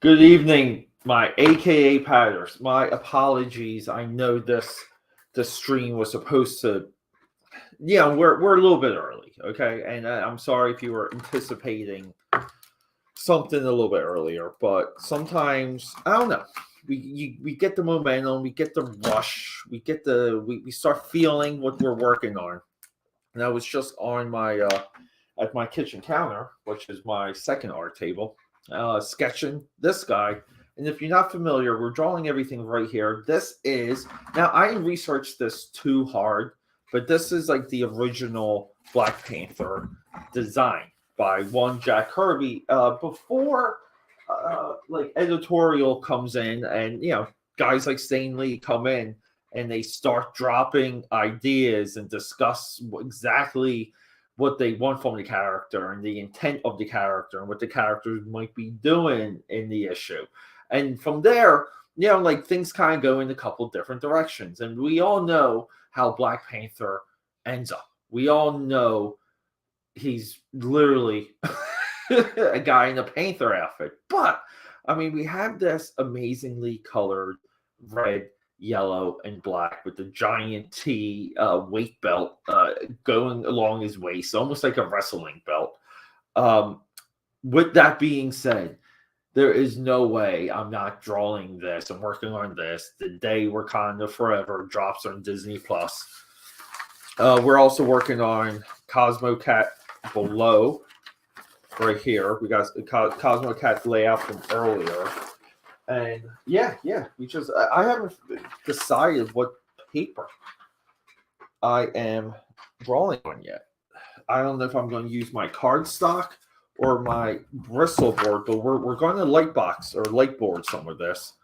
Good evening, my AKAPADers. My apologies. I know this stream was supposed to. Yeah, we're a little bit early, okay, and I'm sorry if you were anticipating something a little bit earlier, but sometimes I don't know. We get the momentum, we get the rush, we start feeling what we're working on. And I was just on my at my kitchen counter, which is my second art table, sketching this guy. And if you're not familiar, we're drawing everything right here. This is now I didn't research this too hard, but this is like the original Black Panther design by one Jack Kirby. Before like editorial comes in, and guys like Stan Lee come in and they start dropping ideas and discuss exactly what they want from the character and the intent of the character and what the characters might be doing in the issue. And from there, like things kind of go in a couple different directions. And we all know how Black Panther ends up. We all know he's literally a guy in a Panther outfit. But, I mean, we have this amazingly colored red, yellow, and black with the giant T weight belt going along his waist, almost like a wrestling belt. With that being said, there is no way I'm not drawing this and working on this the day Wakanda Forever drops on Disney Plus. We're also working on Cosmo Cat below, right here. We got Cosmo Cat layout from earlier. And I haven't decided what paper I am drawing on yet. I don't know if I'm going to use my cardstock or my bristle board, but we're going to light box or light board some of this.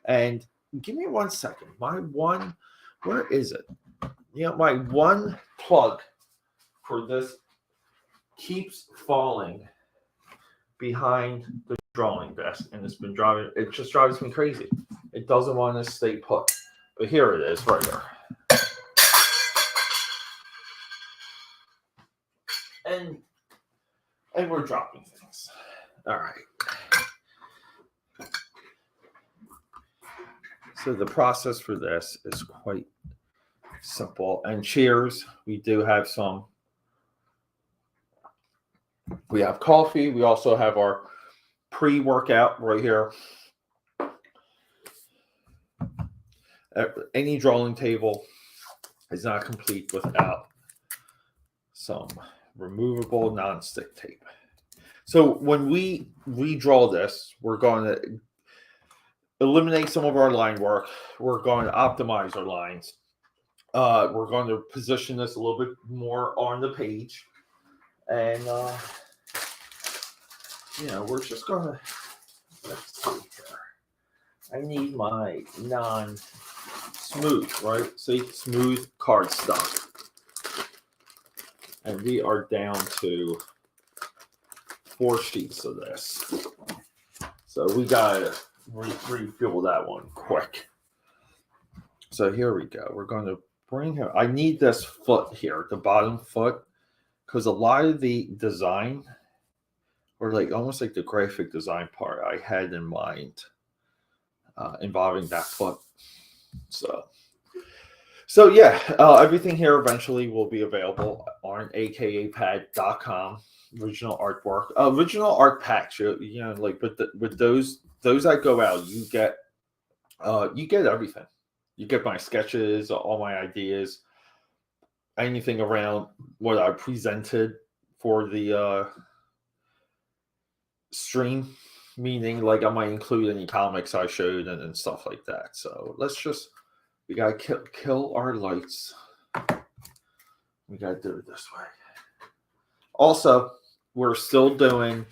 And give me 1 second. Where is it? My one plug for this keeps falling behind the drawing desk, and it just drives me crazy. It doesn't want to stay put. But here it is, right here. And we're dropping things. All right. So the process for this is quite simple. And cheers. We do have some. We have coffee. We also have our pre-workout right here. Any drawing table is not complete without some removable non-stick tape. So when we redraw this, we're going to eliminate some of our line work. We're going to optimize our lines. We're going to position this a little bit more on the page. And, we're just going to, let's see here. I need my non-smooth, right? See, smooth cardstock. And we are down to 4 sheets of this. So we got to refill that one quick. So here we go. We're going to bring him. I need this foot here, the bottom foot, because a lot of the design, or like almost like the graphic design part, I had in mind involving that foot. So yeah, everything here eventually will be available on AKAPAD.com. Original artwork, original art packs. Like with those that go out, you get everything. You get my sketches, all my ideas, anything around what I presented for the stream. Meaning, like I might include any comics I showed and stuff like that. So we gotta kill our lights. We gotta do it this way. Also, we're still doing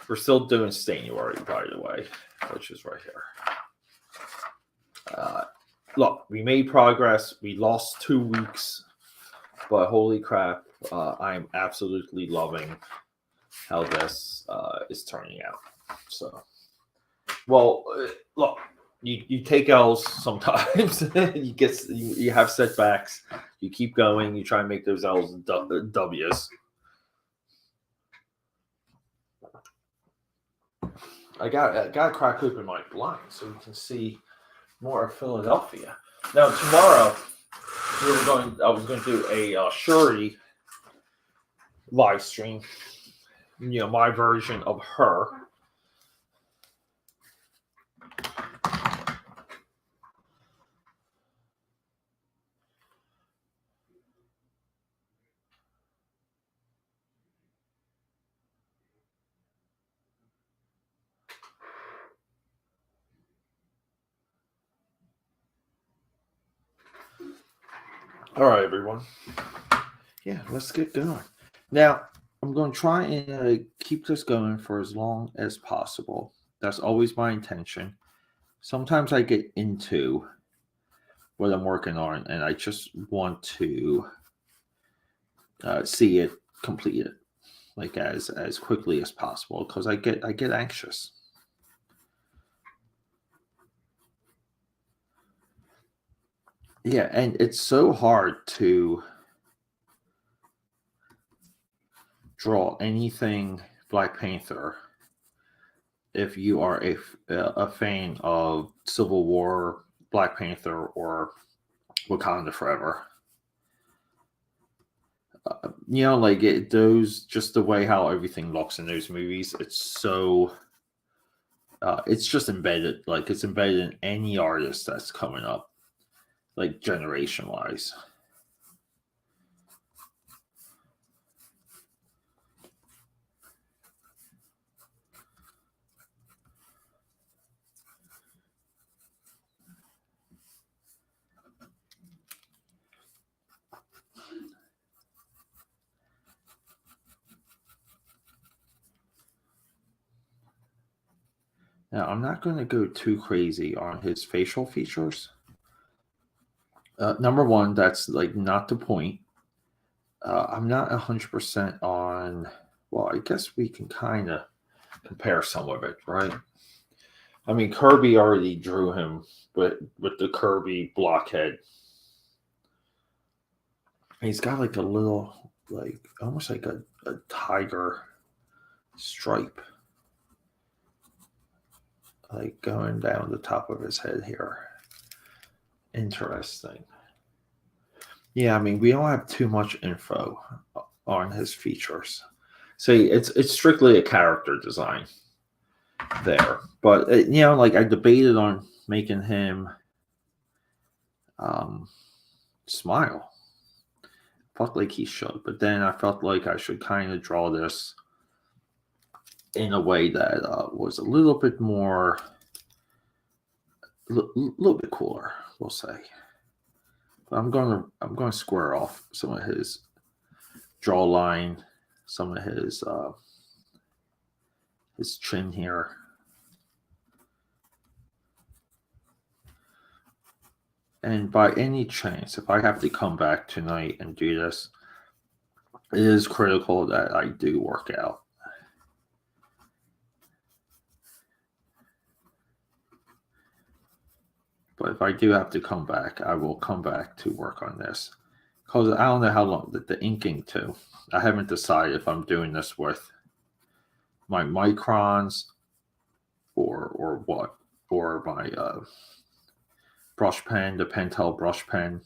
Stanuary, by the way, which is right here. Look, we made progress. We lost 2 weeks, but holy crap, I'm absolutely loving how this is turning out. So, well, look, you take L's sometimes. you have setbacks. You keep going. You try and make those L's W's. I got to crack open my blind so we can see more of Philadelphia. Now tomorrow I was going to do a Shuri live stream. My version of her. All right, everyone. Yeah, let's get going. Now, I'm going to try and keep this going for as long as possible. That's always my intention. Sometimes I get into what I'm working on, and I just want to see it completed, like as quickly as possible, because I get anxious. Yeah, and it's so hard to draw anything Black Panther if you are a fan of Civil War, Black Panther, or Wakanda Forever. Those, just the way how everything looks in those movies, it's so it's just embedded, like it's embedded in any artist that's coming up, like generation wise. Now, I'm not going to go too crazy on his facial features. Number one, that's like not the point. I'm not 100% on. Well, I guess we can kind of compare some of it, right? I mean, Kirby already drew him with the Kirby blockhead. He's got like a little, like almost like a tiger stripe, like going down the top of his head here. Interesting. Yeah, I mean, we don't have too much info on his features. See, it's strictly a character design there. But like I debated on making him smile. Felt like he should, but then I felt like I should kind of draw this in a way that was a little bit more, little bit cooler, we'll say. But I'm going to square off some of his jawline, some of his chin here. And by any chance, if I have to come back tonight and do this, it is critical that I do work out. But if I do have to come back, I will come back to work on this. Because I don't know how long the inking too. I haven't decided if I'm doing this with my microns or what, or my brush pen, the Pentel brush pen.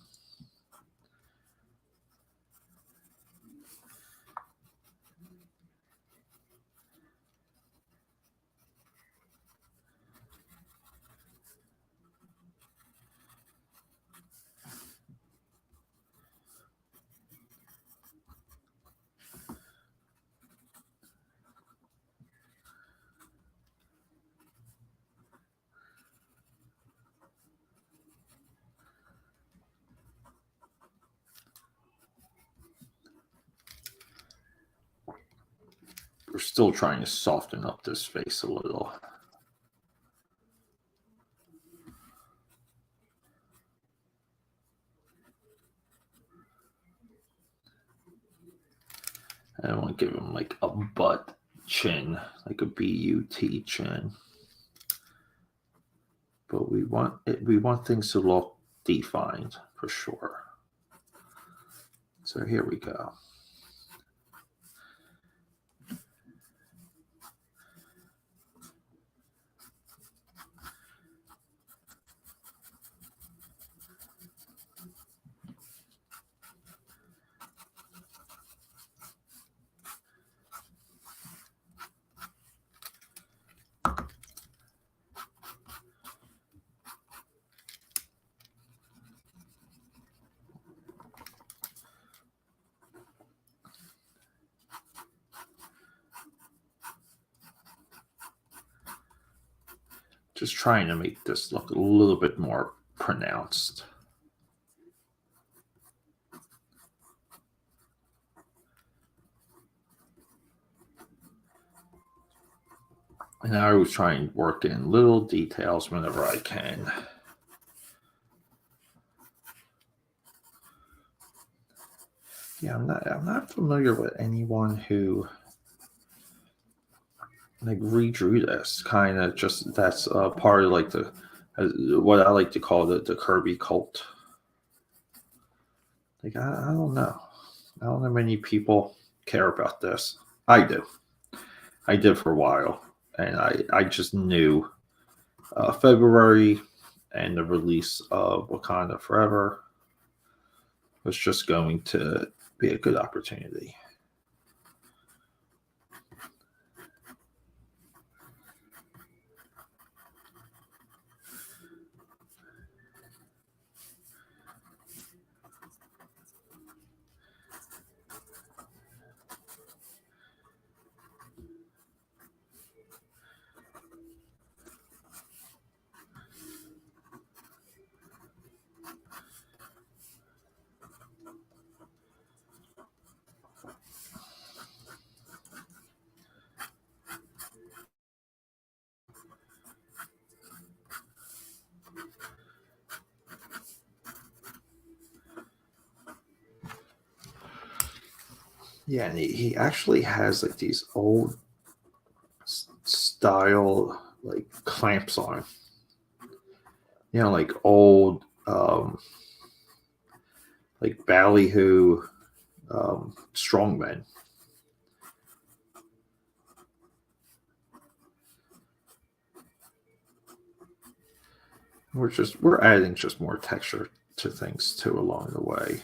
We're still trying to soften up this face a little. I don't want to give him like a butt chin, like a BUT chin. But we want things to look defined for sure. So here we go. Just trying to make this look a little bit more pronounced. And I always try and work in little details whenever I can. Yeah, I'm not familiar with anyone who like redrew this. Kind of just that's part of like the what I like to call the Kirby cult. Like I don't know. I don't know many people care about this. I do. I did for a while, and I just knew February and the release of Wakanda Forever was just going to be a good opportunity. Yeah, and he actually has like these old style like clamps on. You know, like old like ballyhoo strongmen. We're adding just more texture to things too along the way.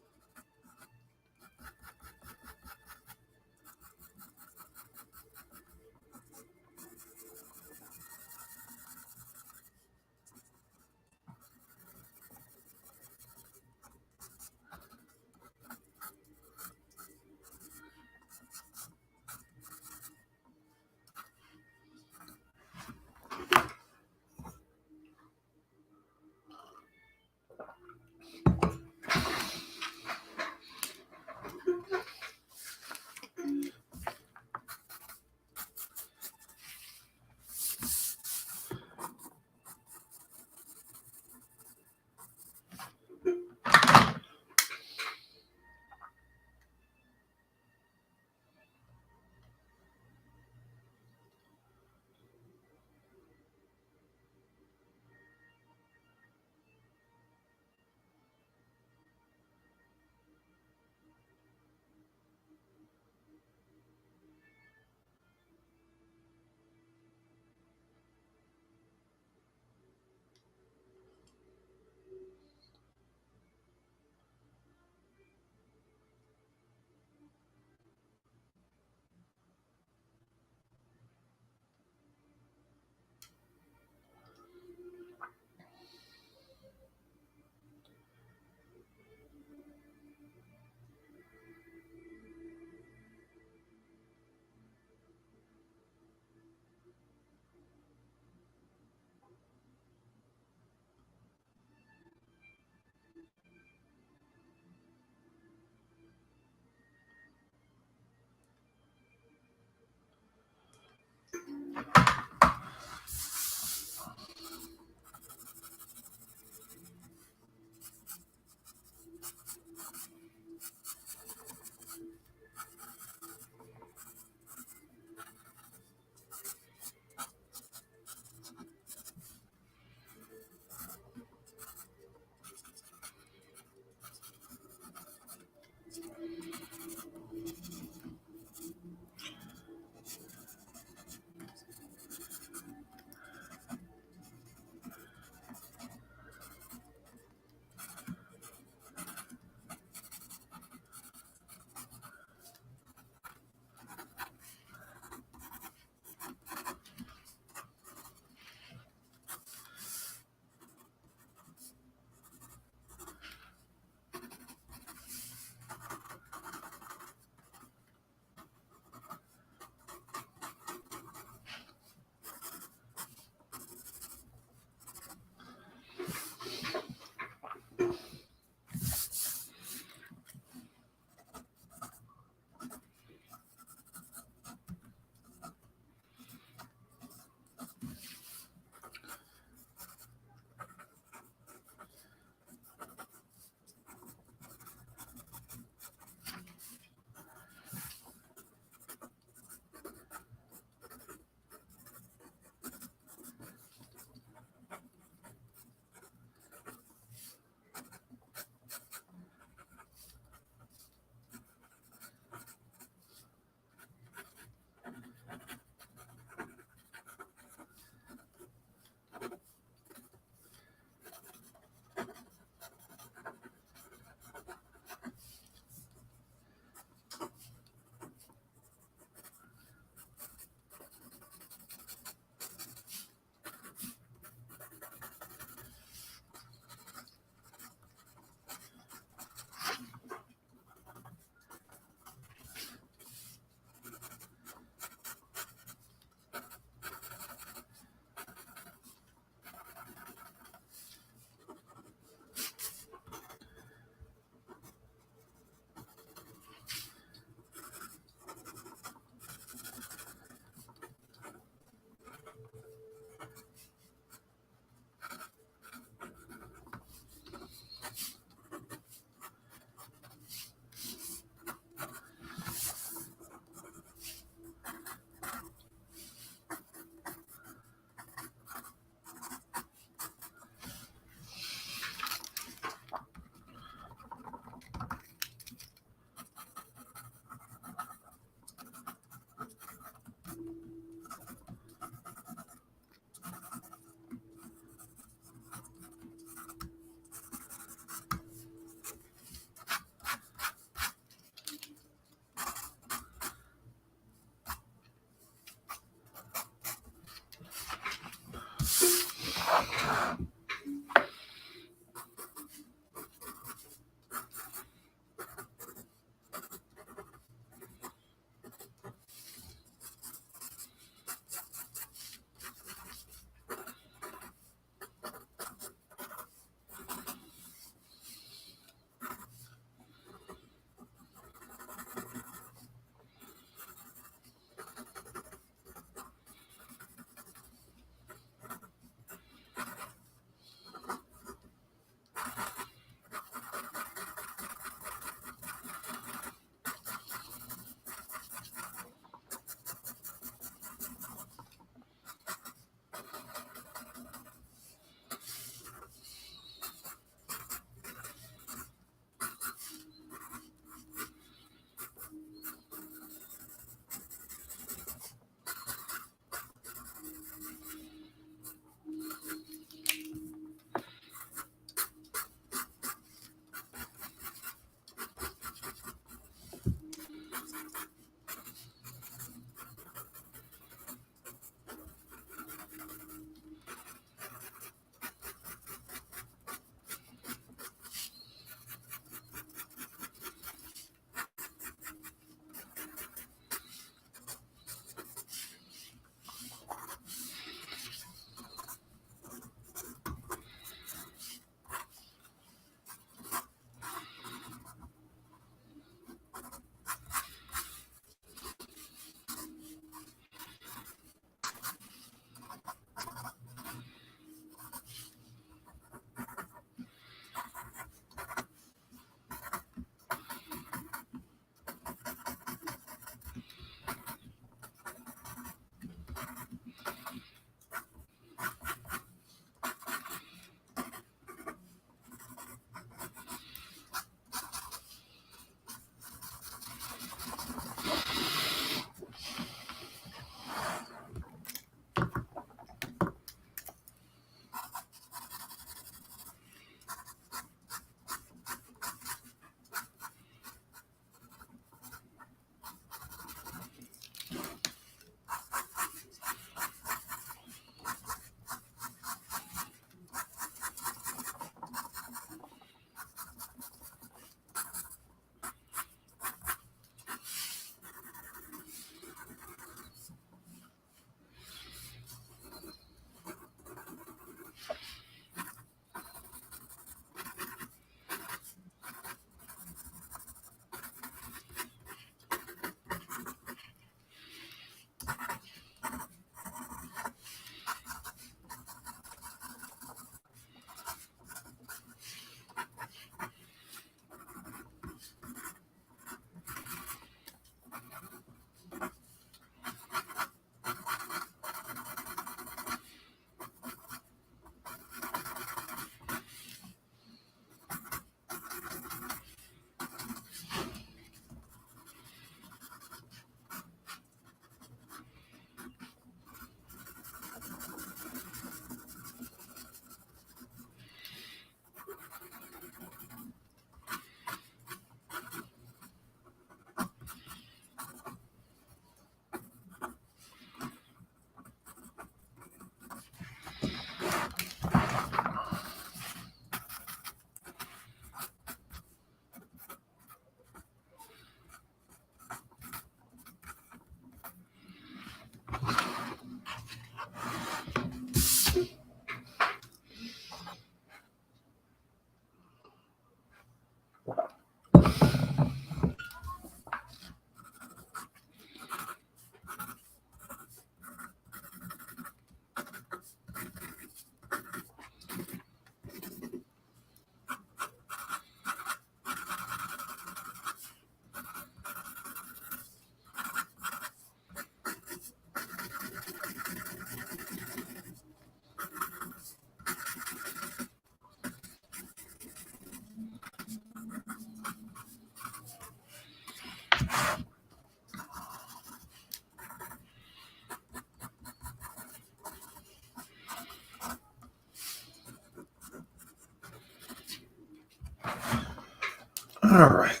All right.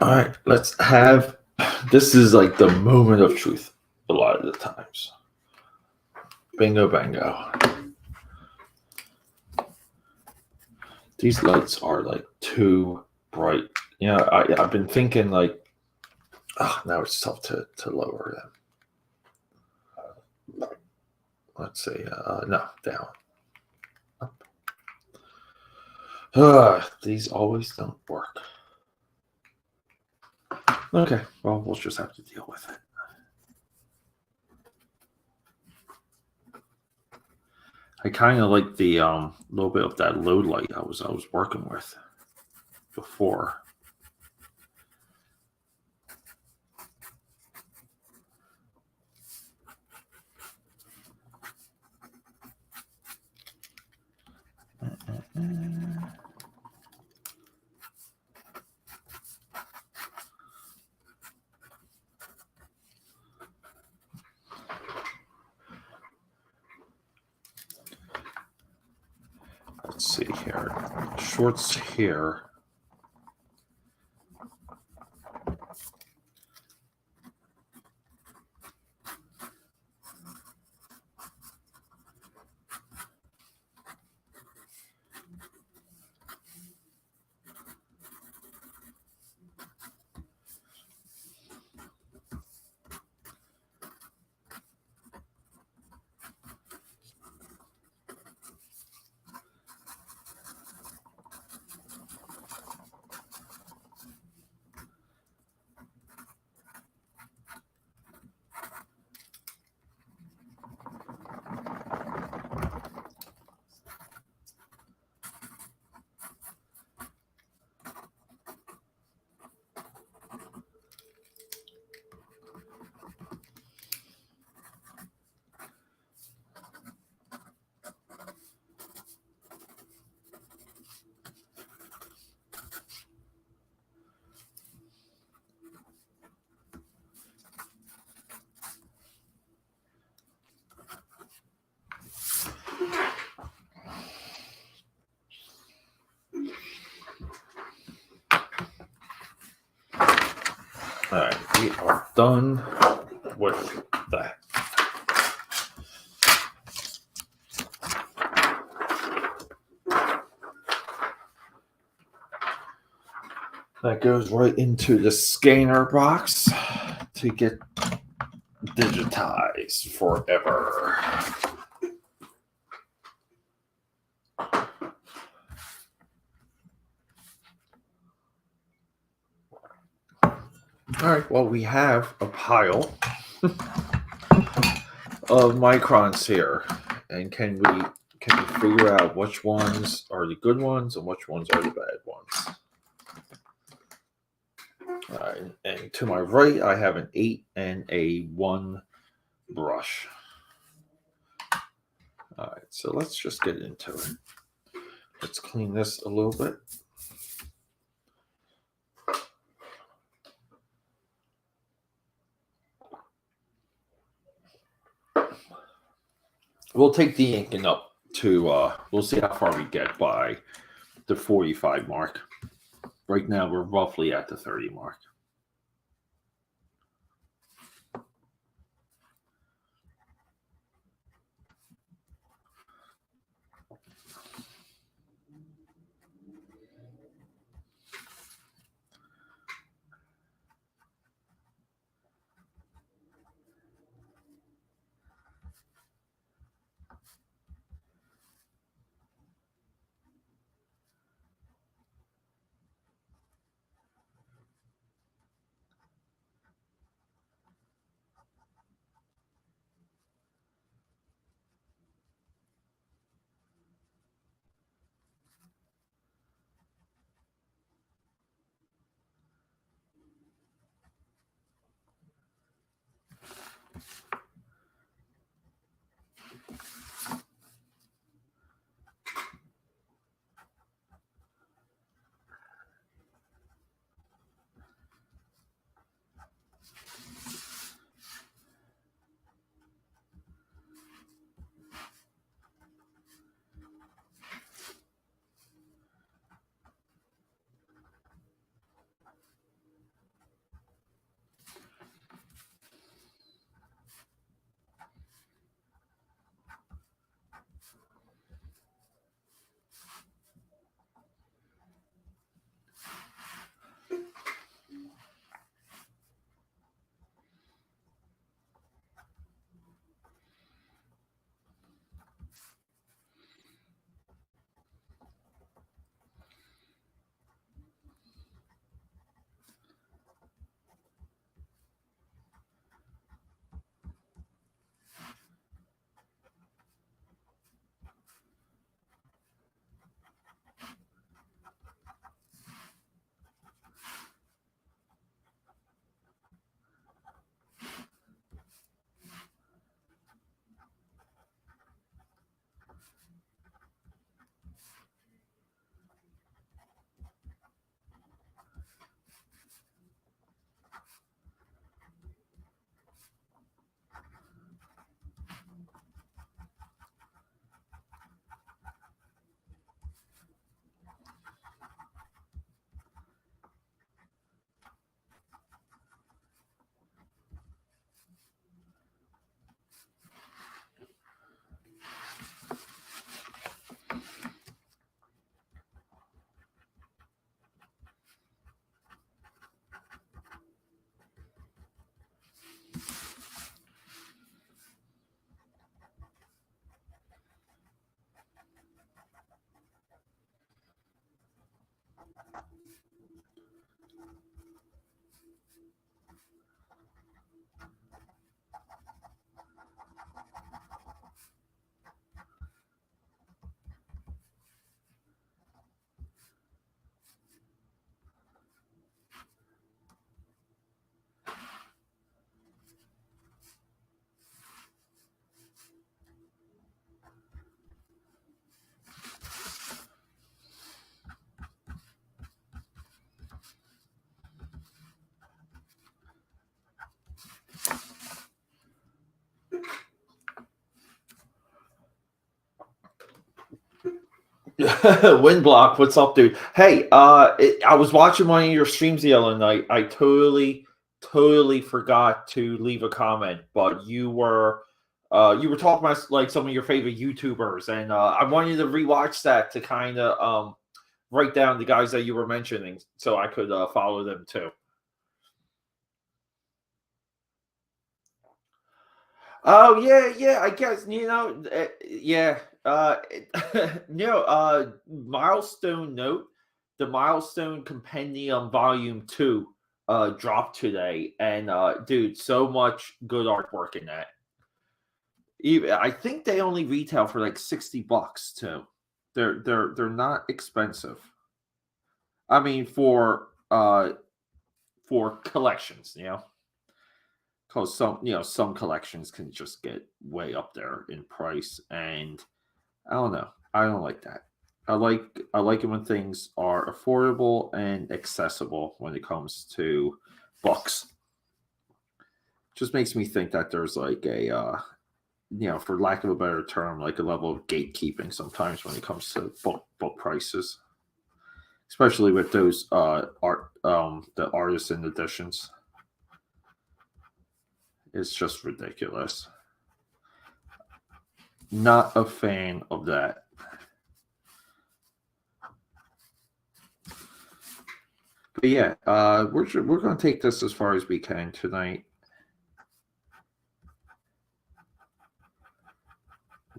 All right, let's have. This is like the moment of truth a lot of the times. Bingo, bango. These lights are like too bright. You know, I've been thinking like, now it's tough to lower them. Let's say, no, down. These always don't work. Okay, well, we'll just have to deal with it. I kind of like the little bit of that low light I was working with before. Let's see here. Shorts here. All right, we are done with that. That goes right into the scanner box to get digitized forever. All right, well, we have a pile of microns here, and can we figure out which ones are the good ones and which ones are the bad ones? All right, and to my right, I have an 8 and a 1 brush. All right, so let's just get into it. Let's clean this a little bit. We'll take the inking up to, we'll see how far we get by the 45 mark. Right now, we're roughly at the 30 mark. Windblock, what's up, dude? Hey, I was watching one of your streams the other night. I totally forgot to leave a comment, but you were talking about like some of your favorite YouTubers, and I wanted to rewatch that to kind of write down the guys that you were mentioning, so I could follow them too. Oh yeah. I guess yeah. Milestone note: the Milestone Compendium Volume 2 dropped today, and dude, so much good artwork in that. Even, I think they only retail for like $60 too. They're not expensive. I mean, for collections, because some collections can just get way up there in price, and I don't know. I don't like that. I like it when things are affordable and accessible when it comes to books. Just makes me think that there's like a for lack of a better term, like a level of gatekeeping sometimes when it comes to book prices, especially with those the artisan editions. It's just ridiculous. Not a fan of that. But yeah, we're going to take this as far as we can tonight.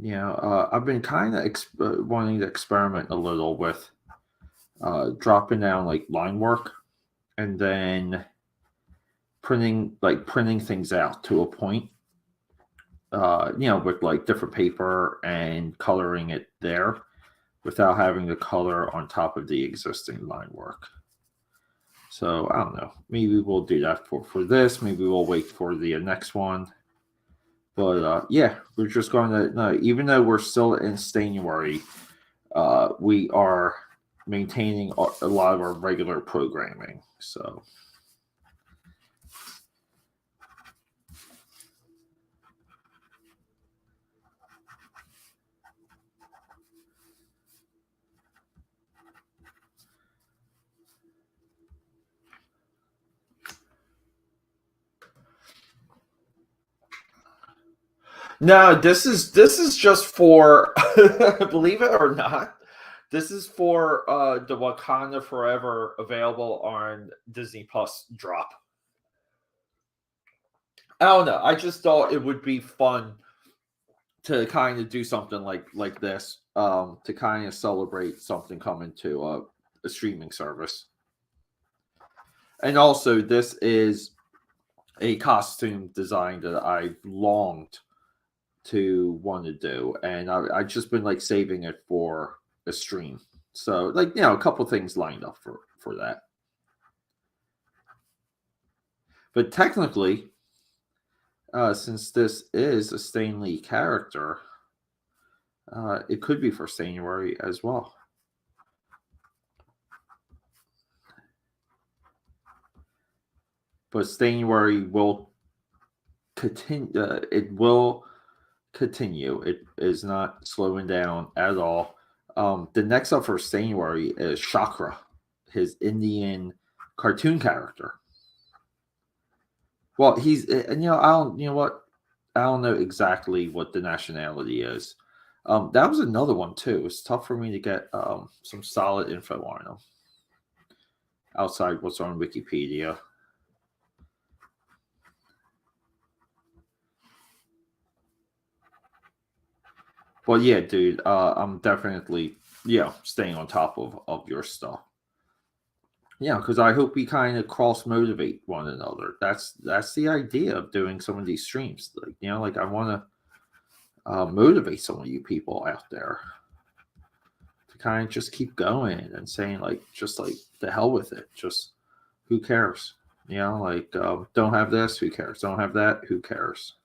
I've been kind of wanting to experiment a little with dropping down like line work and then printing things out to a point. With like different paper and coloring it there without having the color on top of the existing line work. So I don't know. Maybe we'll do that for this. Maybe we'll wait for the next one. But yeah, we're just going to. No, even though we're still in January, we are maintaining a lot of our regular programming. So. No, this is just for believe it or not. This is for the Wakanda Forever available on Disney Plus drop. I don't know. I just thought it would be fun to kind of do something like this to kind of celebrate something coming to a streaming service. And also, this is a costume design that I've longed to want to do, and I've just been like saving it for a stream. So like a couple things lined up for that. But technically, since this is a Stan Lee character, it could be for January as well. But January will continue. It will continue. It is not slowing down at all. The next up for January is Chakra, his Indian cartoon character. Well, he's and I don't what I don't know exactly what the nationality is. That was another one too. It's tough for me to get some solid info on him outside what's on Wikipedia. But yeah, dude, I'm definitely staying on top of your stuff. Yeah, because I hope we kind of cross motivate one another. That's the idea of doing some of these streams. Like I want to motivate some of you people out there to kind of just keep going and saying just like the hell with it. Just who cares? Don't have this, who cares? Don't have that, who cares?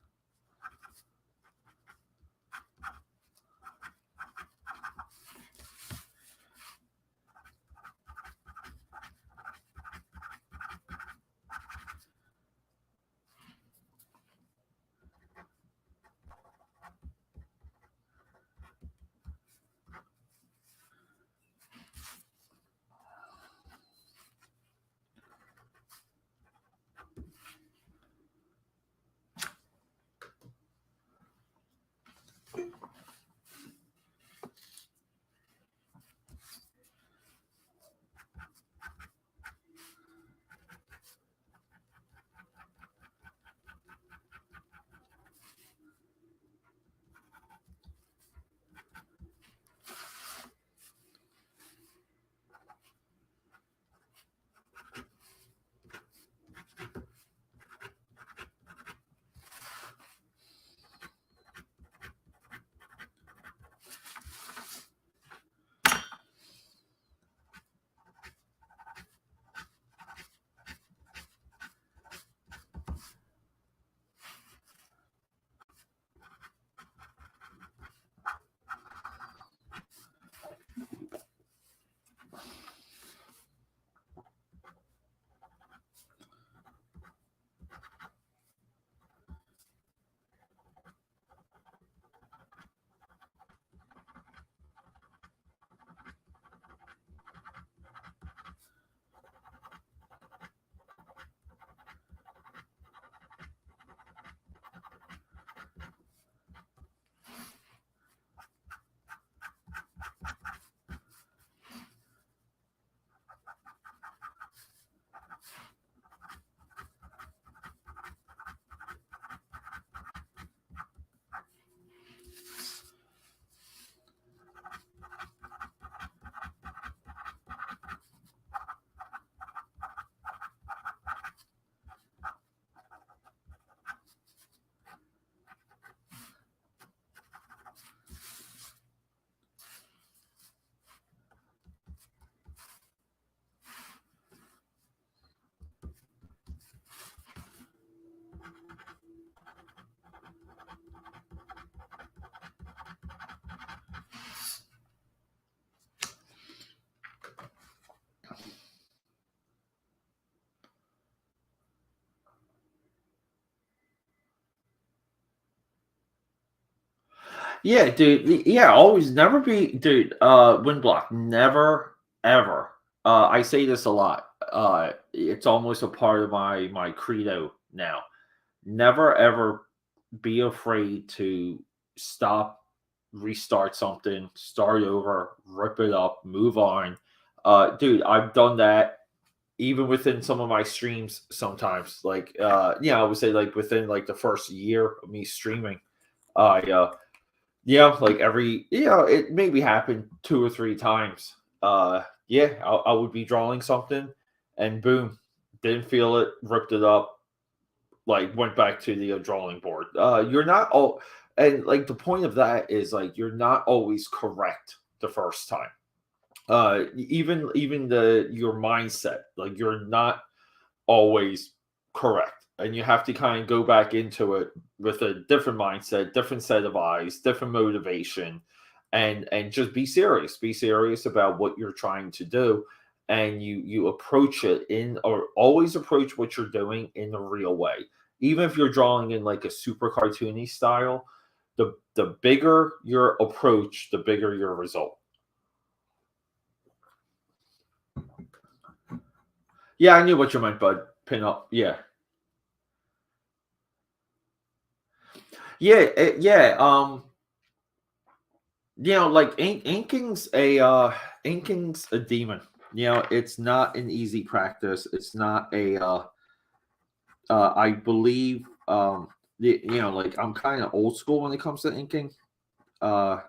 Yeah, dude. Yeah, always never be, dude. Wind block, never ever. I say this a lot. It's almost a part of my credo now. Never ever be afraid to stop, restart something, start over, rip it up, move on. Dude, I've done that even within some of my streams sometimes. Like, I would say like within like the first year of me streaming, I like it maybe happened 2 or 3 times. I would be drawing something, and boom, didn't feel it, ripped it up, like went back to the drawing board. You're not all, and like the point of that is like you're not always correct the first time. Even the your mindset, like you're not always correct, and you have to kind of go back into it with a different mindset, different set of eyes, different motivation, and just be serious about what you're trying to do, and you approach it in, or always approach what you're doing in the real way, even if you're drawing in like a super cartoony style. The bigger your approach, the bigger your result. Yeah, I knew what you meant, bud. Pin up. Yeah. Yeah. Like inking's a demon. It's not an easy practice. It's not a I believe like I'm kind of old school when it comes to inking. Uh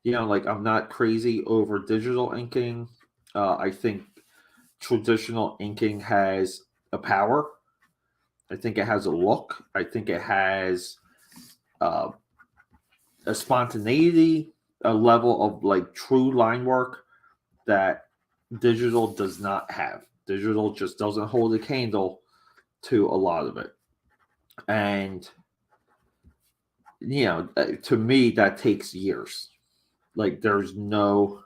like I'm not crazy over digital inking. I think traditional inking has a power. I think it has a look. I think it has uh, a spontaneity, a level of like true line work that digital does not have. Digital just doesn't hold a candle to a lot of it. And to me that takes years. Like there's no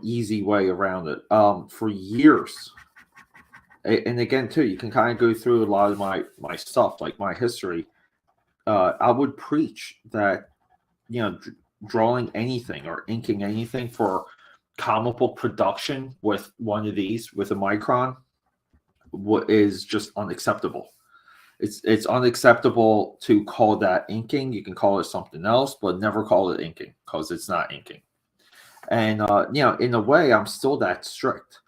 easy way around it. For years, and again too, you can kind of go through a lot of my stuff, like my history. I would preach that drawing anything or inking anything for comic book production with one of these, with a micron, what is just unacceptable. It's unacceptable to call that inking. You can call it something else, but never call it inking, because it's not inking. And in a way, I'm still that strict.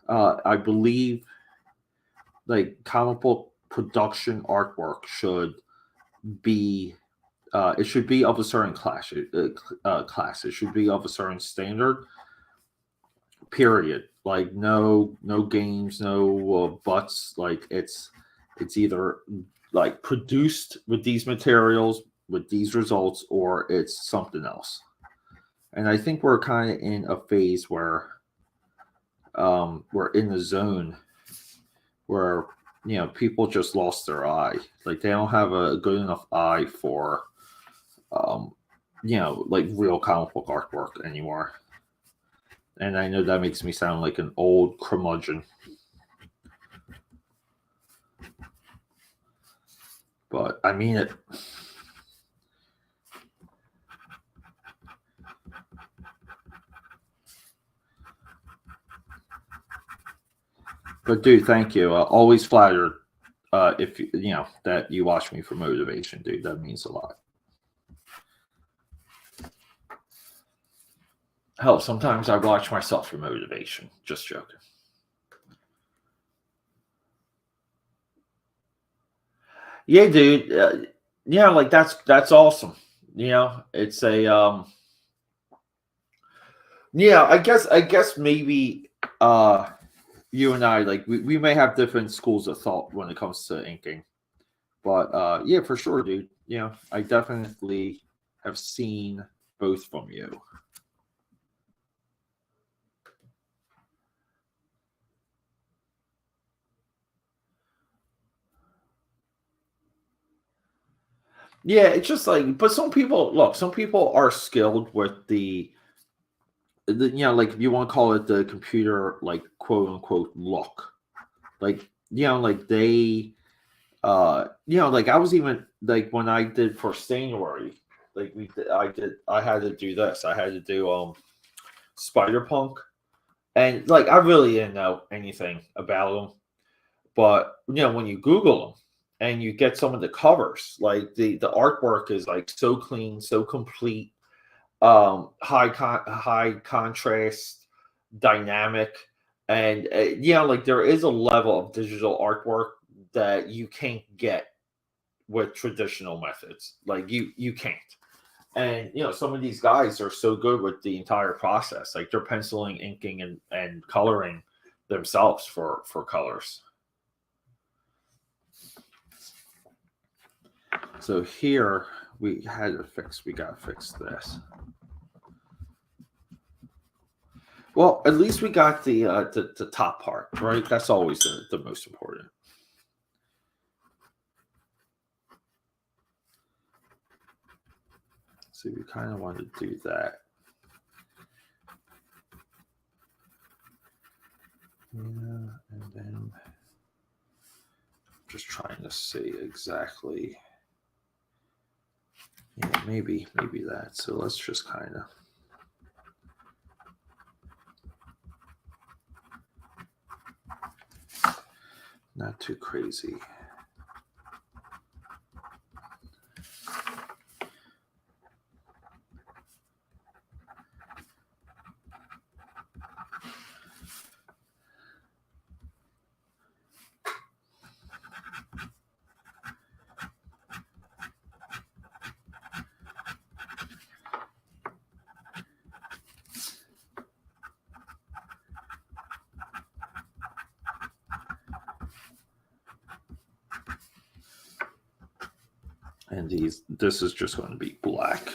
I believe like comic book production artwork should be it should be of a certain class. It should be of a certain standard. Period. Like no games, no buts. Like it's either like produced with these materials, with these results, or it's something else. And I think we're kind of in a phase where we're in the zone where people just lost their eye. Like they don't have a good enough eye for like real comic book artwork anymore. And I know that makes me sound like an old curmudgeon, but I mean it. But dude, thank you. Always flattered if that you watch me for motivation, dude. That means a lot. Hell, sometimes I watch myself for motivation. Just joking. Yeah, dude. Like that's awesome. It's a I guess maybe you and I, like we may have different schools of thought when it comes to inking. But yeah, for sure, dude. I definitely have seen both from you. Yeah, it's just like, but some people are skilled with like if you want to call it the computer, like quote unquote look, like like they like I was even like when I did for Stanuary, Like I had to do this. I had to do Spider Punk, and like I really didn't know anything about them, but when you Google them and you get some of the covers, like the artwork is like so clean, so complete, high contrast, dynamic, and like there is a level of digital artwork that you can't get with traditional methods. Like you can't. And some of these guys are so good with the entire process. Like they're penciling, inking, and coloring themselves for colors. So here we gotta fix this. Well, at least we got the top part, right? That's always the most important. So we kind of want to do that. Yeah, and then just trying to see exactly. Yeah, maybe that. So let's just kind of. Not too crazy. And this is just going to be black.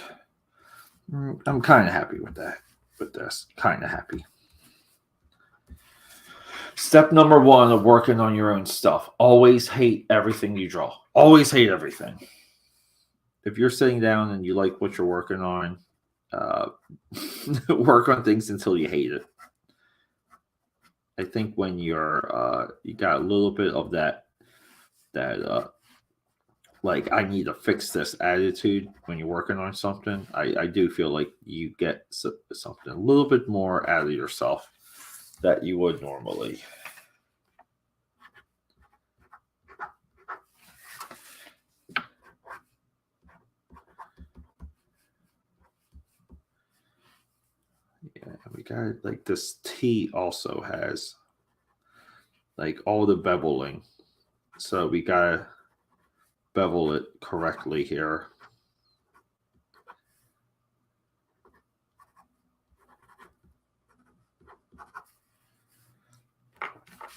I'm kind of happy with that. With this, kind of happy. Step number 1 of working on your own stuff: always hate everything you draw. Always hate everything. If you're sitting down and you like what you're working on, work on things until you hate it. I think when you're you got a little bit of that like I need to fix this attitude when you're working on something, I do feel like you get something a little bit more out of yourself that you would normally. Yeah, we got like this T also has like all the beveling, so we gotta bevel it correctly here.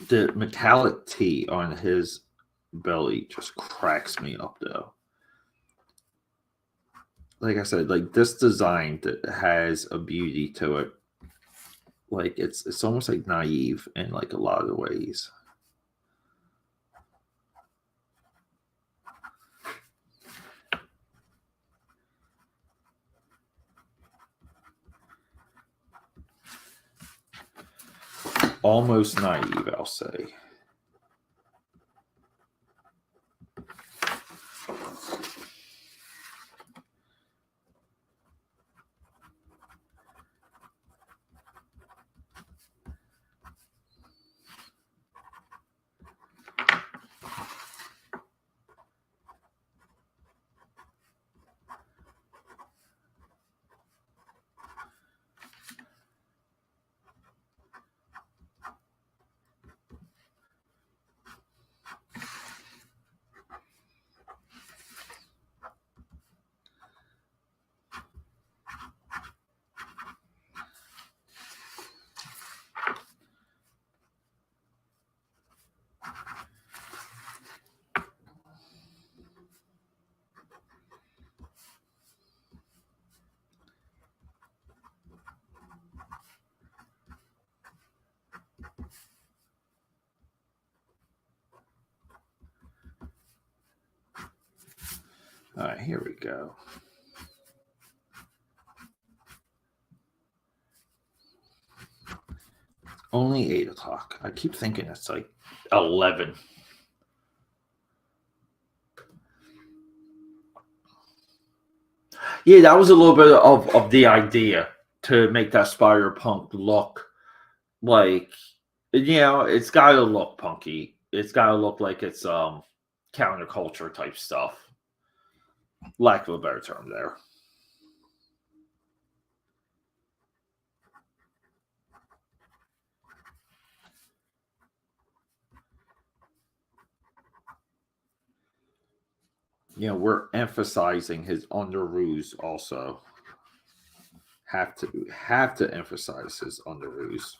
The metallic T on his belly just cracks me up though. Like I said, like this design that has a beauty to it. Like it's almost like naive in like a lot of ways. Almost naive, I'll say. All right, here we go. Only 8 o'clock. I keep thinking it's like 11. Yeah, that was a little bit of the idea to make that Spider-Punk look like, it's got to look punky. It's got to look like it's counterculture type stuff. Lack of a better term there. We're emphasizing his underoos also. Have to emphasize his underoos.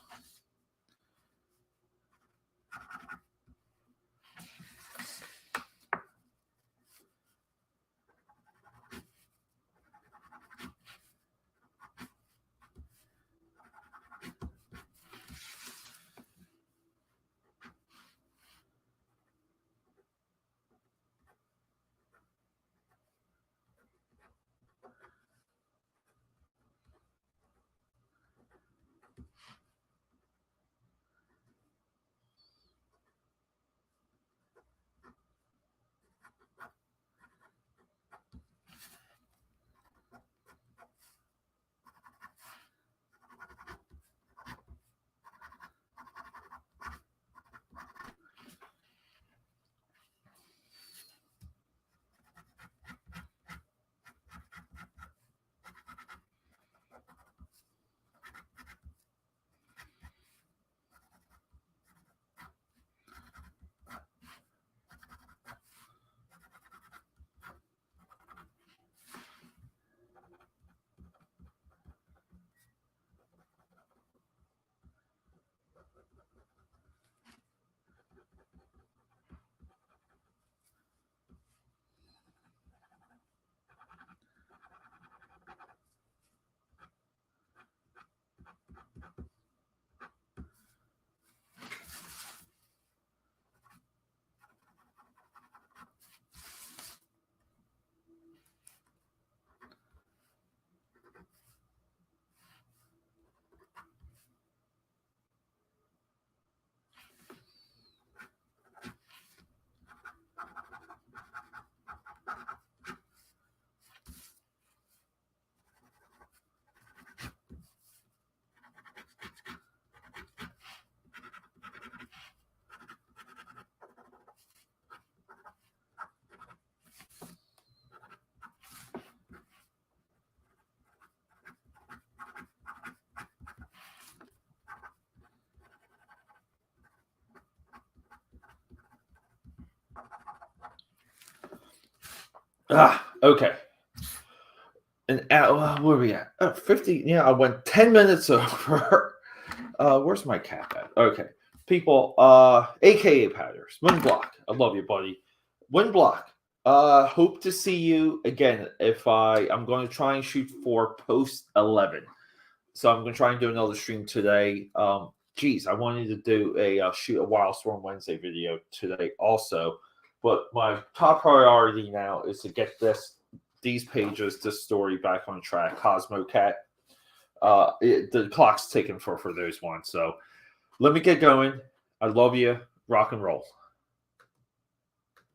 Okay. And where are we at? 50. Yeah, I went 10 minutes over. Where's my cap at? Okay. People, AKAPADers, Win Block. I love you, buddy. Win Block. Hope to see you again. I'm going to try and shoot for post 11. So I'm going to try and do another stream today. I wanted to do a shoot a Wildstorm Wednesday video today also. But my top priority now is to get these pages, this story back on track. Cosmo Cat. The clock's ticking for those ones. So let me get going. I love you. Rock and roll.